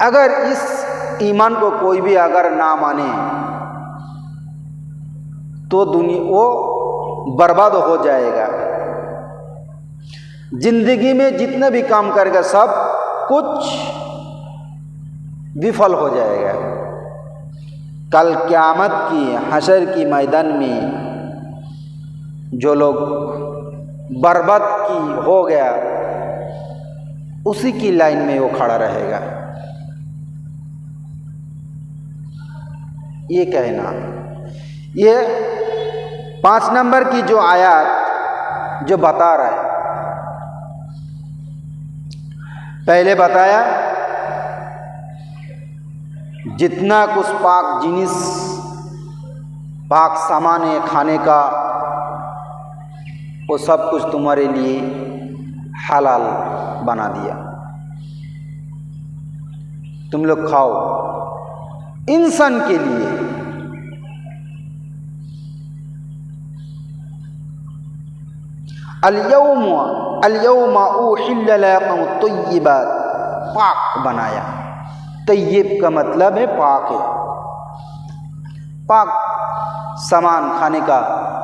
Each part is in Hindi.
अगर इस ईमान को कोई भी अगर ना माने तो दुनिया वो बर्बाद हो जाएगा। जिंदगी में जितने भी काम करेगा सब कुछ विफल हो जाएगा। कल क़यामत की हशर की मैदान में जो लोग बर्बाद की हो गया उसी की लाइन में वो खड़ा रहेगा। ये कहना, ये 5 नंबर की जो आयत जो बता रहा है, पहले बताया जितना कुछ पाक जिनिस पाक सामान है खाने का वो सब कुछ तुम्हारे लिए हलाल बना दिया, तुम लोग खाओ। इंसान के लिए अल-यौमा उहिल्ला लकुम तय्यिबात, पाक बनाया। तय्यब का मतलब है पाक है, पाक सामान खाने का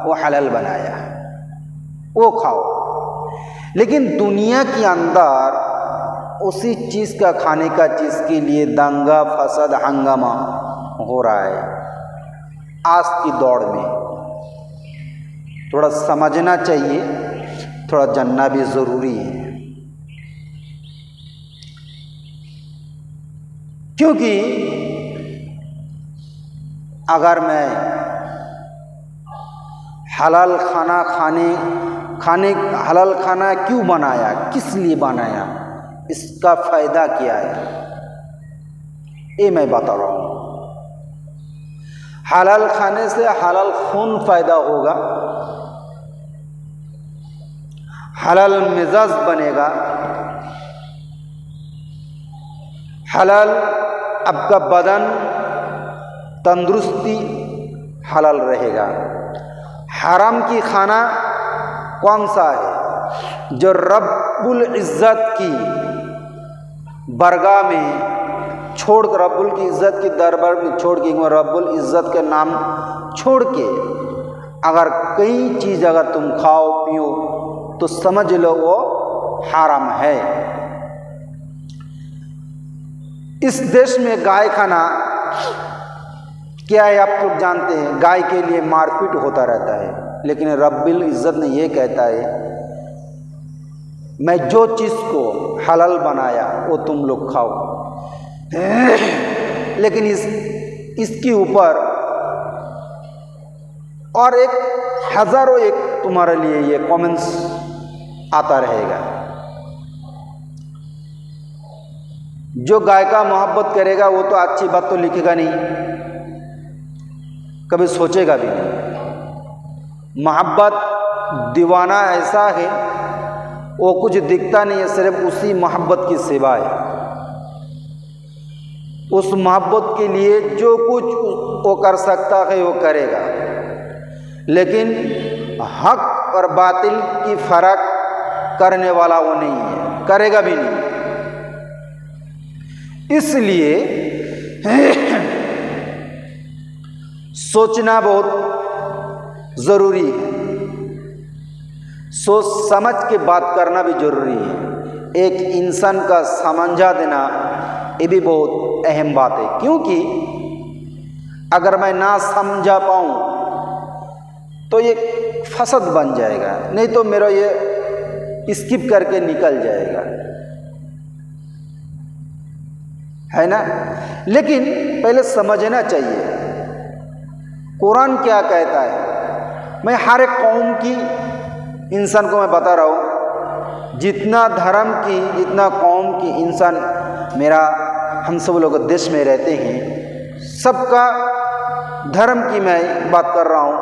वो हलाल बनाया, वो खाओ। लेकिन दुनिया के अंदर उसी चीज़ का खाने का चीज़ के लिए दंगा फसाद हंगामा हो रहा है आज की दौड़ में। थोड़ा समझना चाहिए, थोड़ा जानना भी ज़रूरी है, क्योंकि अगर मैं हलाल खाना खाने हलाल खाना क्यों बनाया, किस लिए बनाया, इसका फ़ायदा क्या है, ये मैं बता रहा हूँ। हलाल खाने से हलाल खून फ़ायदा होगा, हलाल मिजाज बनेगा, हलाल आपका बदन तंदुरुस्ती हलाल रहेगा। हराम की खाना कौन सा है, जो रब्बुल इज़्ज़त की बरगाह में छोड़ कर, रब्बुल की इज़्ज़त की दरबार में छोड़ के, रब्बुल इज़्ज़त के नाम छोड़ के अगर कई चीज़ अगर तुम खाओ पियो तो समझ लो वो हराम है। इस देश में गाय खाना क्या है आप लोग जानते हैं, गाय के लिए मारपीट होता रहता है, लेकिन रब्बुल इज़्ज़त ने ये कहता है मैं जो चीज़ को हलाल बनाया वो तुम लोग खाओ। लेकिन इसके ऊपर और एक हज़ारों एक तुम्हारे लिए ये कमेंट्स आता रहेगा। जो गाय का मोहब्बत करेगा वो तो अच्छी बात तो लिखेगा नहीं, कभी सोचेगा भी नहीं। मोहब्बत दीवाना ऐसा है वो कुछ दिखता नहीं है, सिर्फ उसी मोहब्बत की सेवा है। उस मोहब्बत के लिए जो कुछ वो कर सकता है वो करेगा, लेकिन हक और बातिल की फर्क करने वाला वो नहीं है, करेगा भी नहीं। इसलिए सोचना बहुत ज़रूरी है, सोच समझ के बात करना भी ज़रूरी है। एक इंसान का समझा देना ये भी बहुत अहम बात है, क्योंकि अगर मैं ना समझा पाऊँ तो ये फसद बन जाएगा, नहीं तो मेरा ये स्किप करके निकल जाएगा, है ना। लेकिन पहले समझना चाहिए कुरान क्या कहता है। मैं हर एक कौम की इंसान को मैं बता रहा हूँ, जितना धर्म की जितना कौम की इंसान मेरा हम सब लोग देश में रहते हैं, सबका धर्म की मैं बात कर रहा हूँ।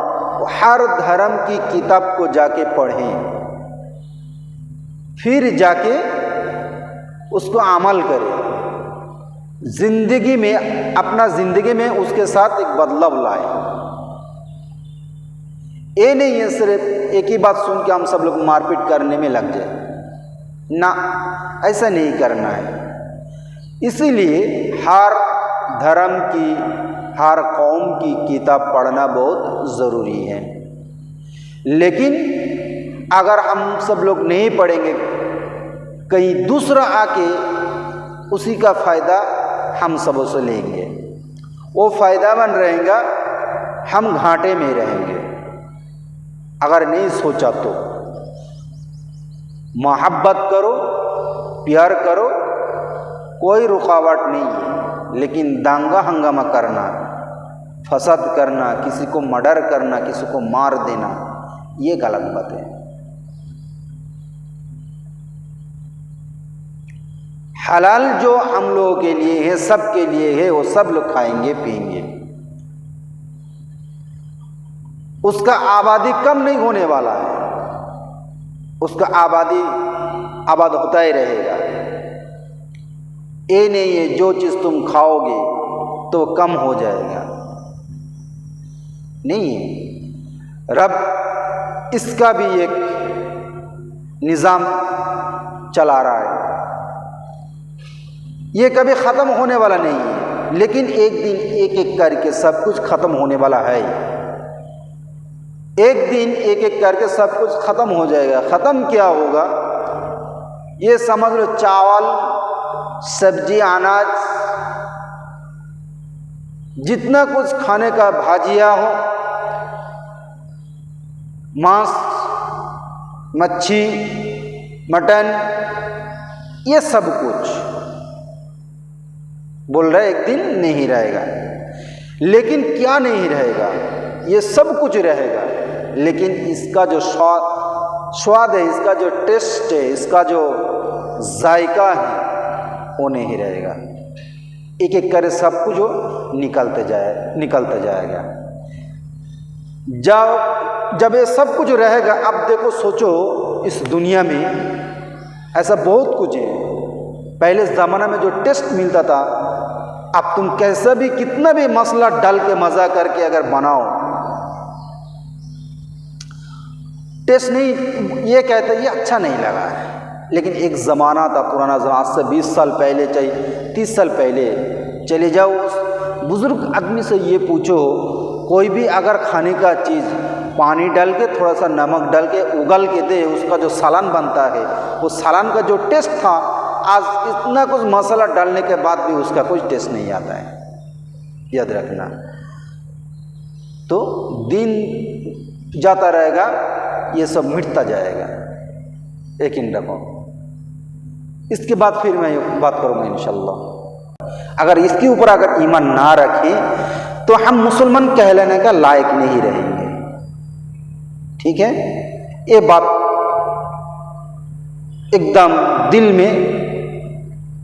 हर धर्म की किताब को जाके पढ़ें, फिर जाके उसको अमल करें, जिंदगी में अपना ज़िंदगी में उसके साथ एक बदलाव लाए। ये नहीं है सिर्फ एक ही बात सुन के हम सब लोग मारपीट करने में लग जाए ना, ऐसा नहीं करना है। इसीलिए हर धर्म की, हर कौम की किताब पढ़ना बहुत ज़रूरी है। लेकिन अगर हम सब लोग नहीं पढ़ेंगे, कहीं दूसरा आके उसी का फ़ायदा हम सबों से लेंगे, वो फ़ायदामंद रहेगा, हम घाटे में रहेंगे। अगर नहीं सोचा तो मोहब्बत करो, प्यार करो, कोई रुकावट नहीं है, लेकिन दांगा हंगामा करना, फसाद करना, किसी को मर्डर करना, किसी को मार देना, ये गलत बात है। हलाल जो हम लोगों के लिए है, सब के लिए है, वो सब लोग खाएंगे पिएंगे, उसका आबादी कम नहीं होने वाला है, उसका आबादी आबाद होता ही रहेगा। ये नहीं है जो चीज़ तुम खाओगे तो कम हो जाएगा, नहीं है। रब इसका भी एक निज़ाम चला रहा है, ये कभी ख़त्म होने वाला नहीं है, लेकिन एक दिन एक एक करके सब कुछ ख़त्म होने वाला है। एक दिन एक एक करके सब कुछ ख़त्म हो जाएगा। ख़त्म क्या होगा ये समझ लो, चावल, सब्जी, अनाज, जितना कुछ खाने का, भाजिया हो, मांस, मच्छी, मटन, ये सब कुछ बोल रहे एक दिन नहीं रहेगा। लेकिन क्या नहीं रहेगा, ये सब कुछ रहेगा, लेकिन इसका जो स्वाद है, इसका जो टेस्ट है, इसका जो जायका है, वो नहीं रहेगा। एक एक करे सब कुछ वो निकलते जाएगा। जब ये सब कुछ रहेगा, अब देखो, सोचो इस दुनिया में ऐसा बहुत कुछ है। पहले ज़माना में जो टेस्ट मिलता था, अब तुम कैसा भी, कितना भी मसाला डाल के मज़ा करके अगर बनाओ, टेस्ट नहीं, ये कहते ये अच्छा नहीं लगा है। लेकिन एक ज़माना था, पुराना ज़माना, आज से 20 साल पहले, चाहिए 30 साल पहले चले जाओ, उस बुज़ुर्ग आदमी से ये पूछो, कोई भी अगर खाने का चीज़ पानी डाल के, थोड़ा सा नमक डाल के उगल के दे, उसका जो सालन बनता है, वो सालन का जो टेस्ट था, आज इतना कुछ मसाला डालने के बाद भी उसका कुछ टेस्ट नहीं आता है, याद रखना। तो दिन जाता रहेगा, ये सब मिटता जाएगा, यकीन रखो। इसके बाद फिर मैं बात करूँगा इंशाल्लाह। अगर इसके ऊपर अगर ईमान ना रखें तो हम मुसलमान कहलाने का लायक नहीं रहेंगे, ठीक है। ये बात एकदम दिल में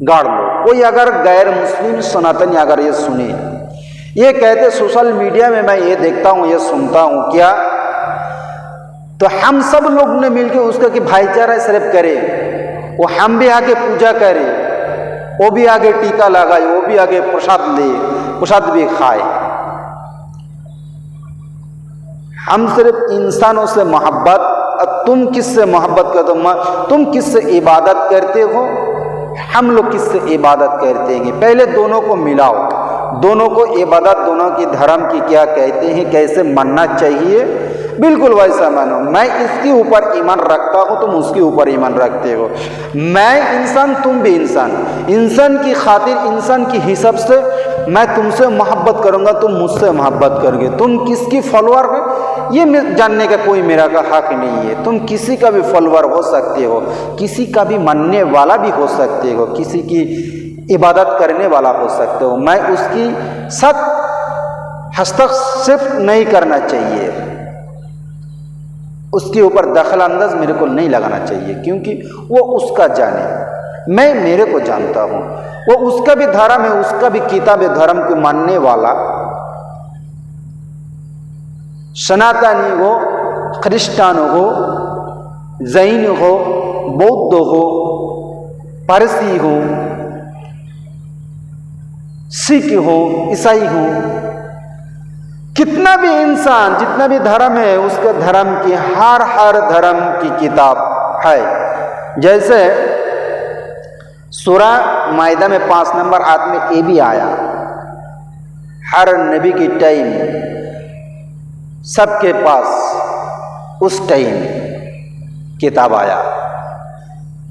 गाड़ लो। कोई अगर गैर मुस्लिम सनातनी अगर ये सुने, ये कहते सोशल मीडिया में मैं ये देखता हूँ, ये सुनता हूँ, क्या तो हम सब लोग ने मिलकर उसका कि भाईचारा सिर्फ करे, वो हम भी आगे पूजा करे, वो भी आगे टीका लगाए, वो भी आगे प्रसाद ले, प्रसाद भी खाए। हम सिर्फ इंसानों से मोहब्बत, तुम किससे मोहब्बत करते हो, तुम किससे इबादत करते हो, हम लोग किससे इबादत करते हैं, पहले दोनों को मिलाओ, दोनों को इबादत, दोनों की धर्म की क्या कहते हैं, कैसे मानना चाहिए, बिल्कुल वैसा मानो। मैं इसके ऊपर ईमान रखता हूँ, तुम उसके ऊपर ईमान रखते हो। मैं इंसान, तुम भी इंसान, इंसान की खातिर, इंसान की हिसाब से मैं तुमसे मोहब्बत करूँगा, तुम मुझसे मोहब्बत करोगे। तुम किसकी फॉलोअर हो ये जानने का कोई मेरा का हक नहीं है। तुम किसी का भी फॉलोअर हो सकते हो, किसी का भी मानने वाला भी हो सकते हो, किसी की इबादत करने वाला हो सकते हो। मैं उसकी साथ हस्तक्षेप नहीं करना चाहिए, उसके ऊपर दखल अंदाज मेरे को नहीं लगाना चाहिए, क्योंकि वो उसका जाने, मैं मेरे को जानता हूँ। वो उसका भी धर्म है, उसका भी किताब धर्म को मानने वाला, सनातनी हो, क्रिश्चियन हो, जैन हो, बौद्ध हो, पारसी हो, सिख हो, ईसाई हो, कितना भी इंसान, जितना भी धर्म है, उसके धर्म की हर धर्म की किताब है। जैसे सूरा माइदा में 5 नंबर आयत में ये भी आया, हर नबी की टाइम सबके पास उस टाइम किताब आया,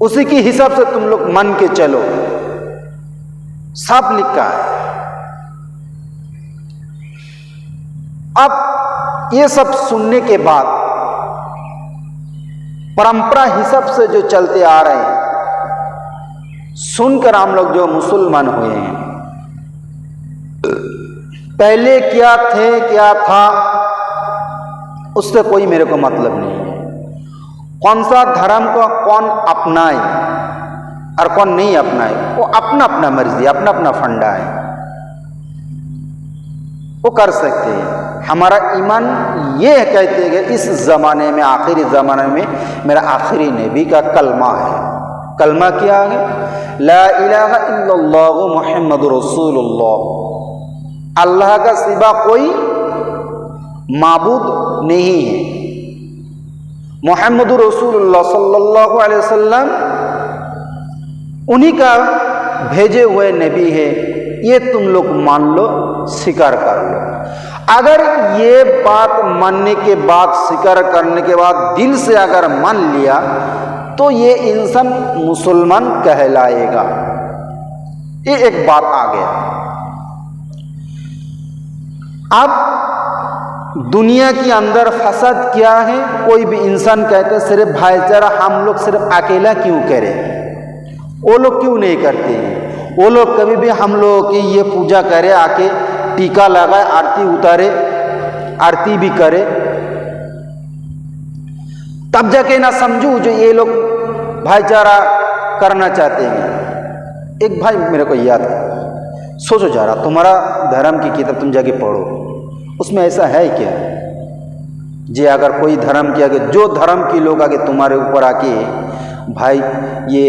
उसी के हिसाब से तुम लोग मान के चलो, साफ लिखा है। अब ये सब सुनने के बाद परंपरा हिसाब से जो चलते आ रहे हैं, सुनकर हम लोग जो मुसलमान हुए हैं, पहले क्या थे क्या था उससे कोई मेरे को मतलब नहीं है। कौन सा धर्म को कौन अपनाए और कौन नहीं अपनाए, वो अपना अपना मर्जी, अपना अपना फंडा है, वो कर सकते हैं। हमारा ईमान ये कहते हैं कि इस ज़माने में, आखिरी ज़माने में मेरा आखिरी नबी का कलमा है। कलमा क्या है? ला इलाहा इल्लल्लाहु मुहम्मदुर रसूलुल्लाह, अल्लाह का सिवा कोई माबूद नहीं है, मुहम्मदुर रसूलुल्लाह सल्लल्लाहु अलैहि वसल्लम उन्हीं का भेजे हुए नबी है, ये तुम लोग मान लो, स्वीकार कर लो। अगर ये बात मानने के बाद, स्वीकार करने के बाद दिल से अगर मान लिया तो ये इंसान मुसलमान कहलाएगा। ये एक बात आ गया। अब दुनिया के अंदर फसाद क्या है? कोई भी इंसान कहते सिर्फ भाईचारा, हम लोग सिर्फ अकेला क्यों करें, वो लोग क्यों नहीं करते हैं? वो लोग कभी भी हम लोगों की ये पूजा करे, आके टीका लगाए, आरती उतारे, आरती भी करे, तब जाके ना समझू जो ये लोग भाईचारा करना चाहते हैं। एक भाई मेरे को याद, सोचो जरा, तुम्हारा धर्म की किताब तुम जाके पढ़ो, उसमें ऐसा है क्या जी अगर कोई धर्म के आगे, जो धर्म के लोग आगे तुम्हारे ऊपर आके भाई ये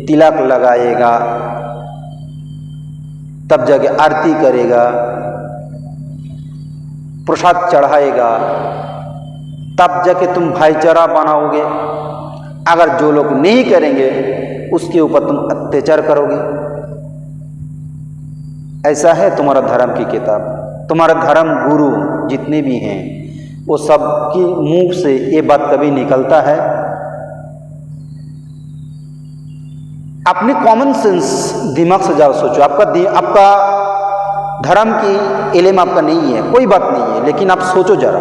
तिलक लगाएगा, तब जाके आरती करेगा, प्रसाद चढ़ाएगा, तब जाके तुम भाईचारा बनाओगे। अगर जो लोग नहीं करेंगे उसके ऊपर तुम अत्याचार करोगे। ऐसा है तुम्हारा धर्म की किताब। तुम्हारा धर्म गुरु जितने भी हैं वो सब की मुंह से ये बात कभी निकलता है? अपनी कॉमन सेंस दिमाग से जाओ, सोचो। आपका धर्म की इल्म आपका नहीं है, कोई बात नहीं है, लेकिन आप सोचो जरा,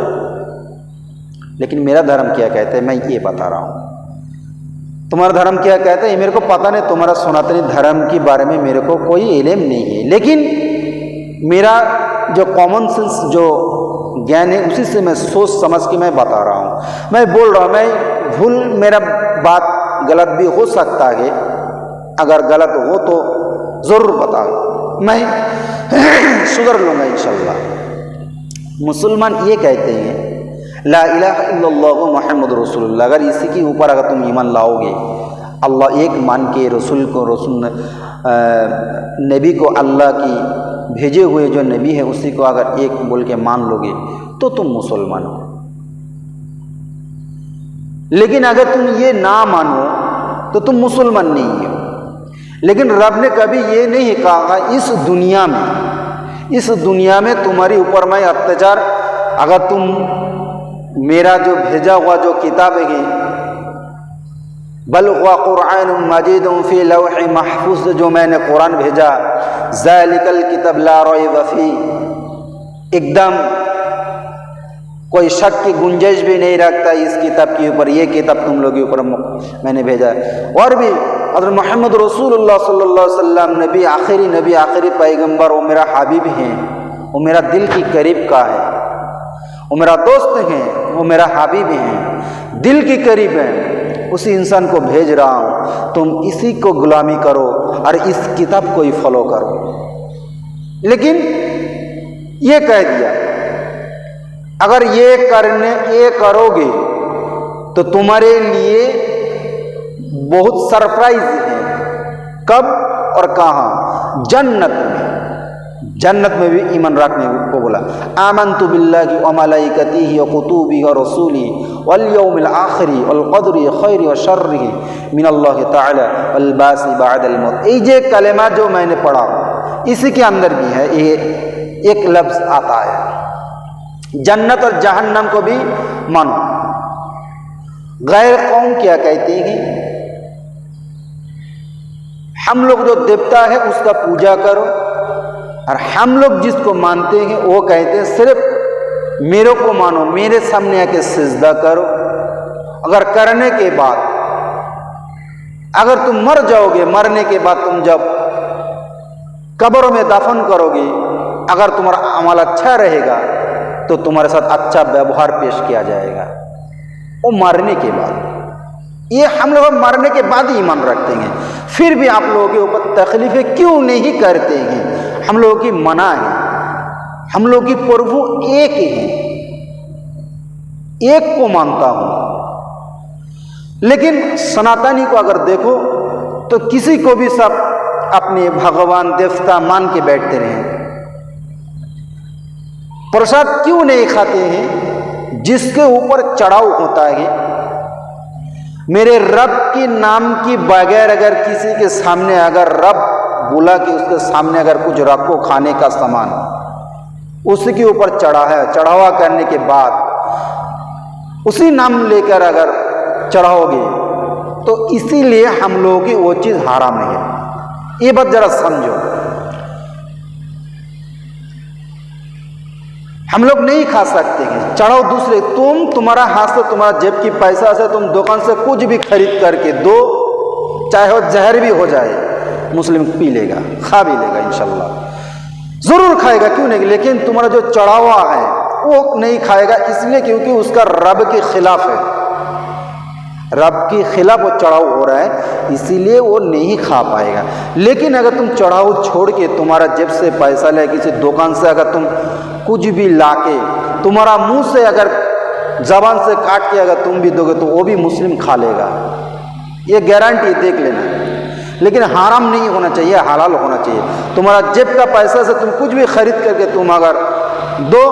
लेकिन मेरा धर्म क्या कहता है मैं ये बता रहा हूँ। तुम्हारा धर्म क्या कहता है ये मेरे को पता नहीं, तुम्हारा सनातनी धर्म के बारे में मेरे को कोई इल्म नहीं है, लेकिन मेरा जो कॉमन सेंस जो ज्ञान है उसी से मैं सोच समझ के मैं बता रहा हूँ। मैं बोल रहा हूँ, मैं भूल, मेरा बात गलत भी हो सकता है, अगर गलत हो तो ज़रूर बताओ, मैं सुधर लूँगा इंशाल्लाह। मुसलमान ये कहते हैं ला इलाहा इल्लल्लाहु मुहम्मदुर रसूलुल्लाह, अगर इसी के ऊपर अगर तुम ईमान लाओगे, अल्लाह एक मान के, रसूल को, नबी को, अल्लाह की भेजे हुए जो नबी है उसी को अगर एक बोल के मान लोगे तो तुम मुसलमान हो। लेकिन अगर तुम ये ना मानो तो तुम मुसलमान नहीं हो। लेकिन रब ने कभी ये नहीं कहा इस दुनिया में तुम्हारे ऊपर मैं अत्याचार, अगर तुम मेरा जो भेजा हुआ जो किताब है, बल हुआ कुरान मजीद फी लौह महफूज, जो मैंने कुरान भेजा, ज़ालिकल किताब ला रैब फी, एकदम कोई शक की गुंजाइश भी नहीं रखता इस किताब के ऊपर, ये किताब तुम लोग के ऊपर मैंने भेजा है। और भी हज़रत मोहम्मद रसूलुल्लाह सल्लल्लाहु अलैहि वसल्लम नबी, आखिरी पैगंबर, वो मेरा हबीब हैं, वो मेरा दिल की करीब का है, वो मेरा दोस्त हैं, वो मेरा हबीब हैं, दिल के करीब हैं, उसी इंसान को भेज रहा हूँ, तुम इसी को गुलामी करो और इस किताब को ही फॉलो करो। लेकिन ये कह दिया अगर ये करोगे तो तुम्हारे लिए बहुत सरप्राइज है। कब और कहाँ? जन्नत में। जन्नत में भी ईमान रखने को बोला। आमन्तु बिल्लाहि व मलाइकतिहि व कुतुबिहि व रसूलिहि वल यौमिल आखिरि वल क़द्रि खैरि व शर्रिहि मिनल्लाहि तआला वल बासी बअदल मौत। ये कलेमा जो मैंने पढ़ा इसी के अंदर भी है ये एक लफ्ज़ आता है, जन्नत और जहन्नम को भी मानो। गैर कौम क्या कहते हैं, हम लोग जो देवता है उसका पूजा करो, और हम लोग जिसको मानते हैं वो कहते हैं सिर्फ मेरे को मानो, मेरे सामने आके सिजदा करो। अगर करने के बाद अगर तुम मर जाओगे, मरने के बाद तुम जब कब्र में दफन करोगे, अगर तुम्हारा अमल अच्छा रहेगा तो तुम्हारे साथ अच्छा व्यवहार पेश किया जाएगा। वो मरने के बाद, ये हम लोग मरने के बाद ही ईमान रखते हैं, फिर भी आप लोगों के ऊपर तकलीफें क्यों नहीं करते हैं? हम लोगों की मना है, हम लोग की प्रभु एक है, एक को मानता हूं। लेकिन सनातनी को अगर देखो तो किसी को भी सब अपने भगवान देवता मान के बैठते रहे। प्रसाद क्यों नहीं खाते हैं? जिसके ऊपर चढ़ाव होता है, मेरे रब के नाम की बगैर अगर किसी के सामने अगर रब बोला कि उसके सामने अगर कुछ रखो खाने का सामान, उसके ऊपर चढ़ा है, चढ़ावा करने के बाद उसी नाम लेकर अगर चढ़ाओगे तो इसीलिए हम लोगों की वो चीज़ हराम है। ये बात जरा समझो। हम लोग नहीं खा सकते हैं, चढ़ाओ दूसरे, तुम्हारा हाथ से, तुम्हारा जेब की पैसा से तुम दुकान से कुछ भी खरीद करके दो, चाहे वो जहर भी हो जाए, मुस्लिम पी लेगा, खा भी लेगा, इंशाल्लाह जरूर खाएगा, क्यों नहीं। लेकिन तुम्हारा जो चढ़ावा है वो नहीं खाएगा, इसलिए क्योंकि उसका रब के खिलाफ है, रब के खिलाफ वो चढ़ाव हो रहा है, इसीलिए वो नहीं खा पाएगा। लेकिन अगर तुम चढ़ाव छोड़ के तुम्हारा जेब से पैसा ले, किसी दुकान से अगर तुम कुछ भी लाके तुम्हारा मुंह से अगर जबान से काट के अगर तुम भी दोगे तो वो भी मुस्लिम खा लेगा, ये गारंटी देख लेना। लेकिन हराम नहीं होना चाहिए, हलाल होना चाहिए। तुम्हारा जेब का पैसा से तुम कुछ भी खरीद करके तुम अगर दो,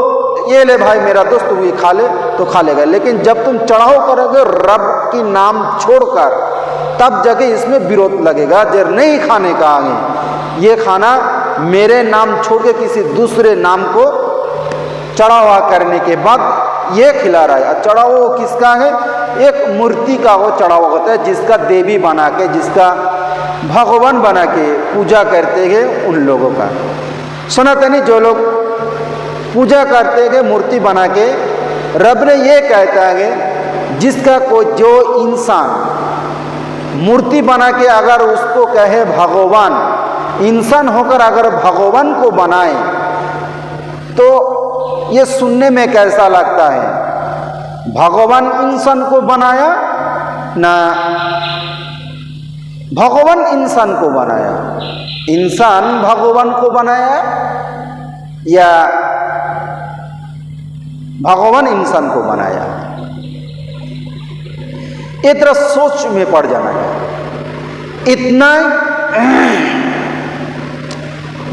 ये ले भाई मेरा दोस्त तुम ये खा ले, तो खा लेगा। लेकिन जब तुम चढ़ाव करोगे रब की नाम छोड़कर, तब जगह इसमें विरोध लगेगा, जब नहीं खाने का आगे ये खाना मेरे नाम छोड़ के किसी दूसरे नाम को चढ़ावा करने के बाद ये खिला रहा है। चढ़ावा किसका है? एक मूर्ति का वो चढ़ावा होता है, जिसका देवी बना के, जिसका भगवान बना के पूजा करते हैं उन लोगों का। सनातनी जो लोग पूजा करते हैं मूर्ति बना के, रब ने ये कहता है जिसका कोई जो इंसान मूर्ति बना के अगर उसको कहे भगवान, इंसान होकर अगर भगवान को बनाए तो ये सुनने में कैसा लगता है? भगवान इंसान को बनाया ना भगवान इंसान को बनाया? इंसान भगवान को बनाया या भगवान इंसान को बनाया? एक तरह सोच में पड़ जाना है। इतना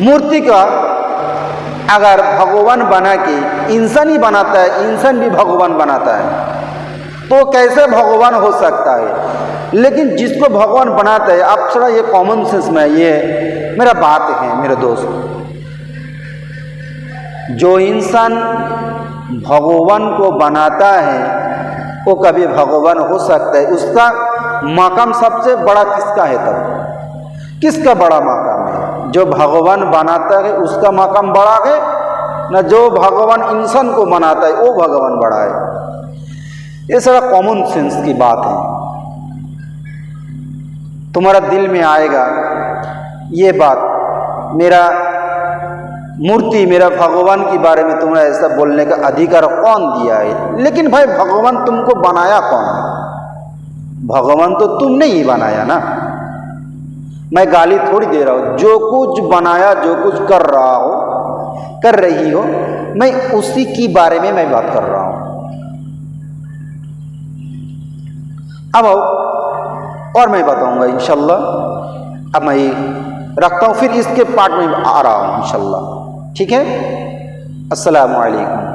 मूर्ति का अगर भगवान बना के इंसान ही बनाता है, इंसान भी भगवान बनाता है, तो कैसे भगवान हो सकता है? लेकिन जिसको भगवान बनाता है, आप थोड़ा ये कॉमन सेंस में, ये मेरा बात है मेरे दोस्त, जो इंसान भगवान को बनाता है वो कभी भगवान हो सकता है? उसका मकाम सबसे बड़ा किसका है? तब किसका बड़ा मकाम है? जो भगवान बनाता है उसका मकाम बड़ा है ना जो भगवान इंसान को बनाता है वो भगवान बड़ा है? ये सारा कॉमन सेंस की बात है। तुम्हारा दिल में आएगा ये बात, मेरा मूर्ति, मेरा भगवान के बारे में तुम्हें ऐसा बोलने का अधिकार कौन दिया है? लेकिन भाई भगवान तुमको बनाया कौन? भगवान तो तुमने ही बनाया ना। मैं गाली थोड़ी दे रहा हूं, जो कुछ बनाया, जो कुछ कर रहा हो, कर रही हो, मैं उसी के बारे में मैं बात कर रहा हूं। अब आओ और मैं बताऊंगा इंशाल्लाह। अब मैं रखता हूं, फिर इसके पार्ट में आ रहा हूं इंशाल्लाह। ठीक है। अस्सलामु अलैकुम।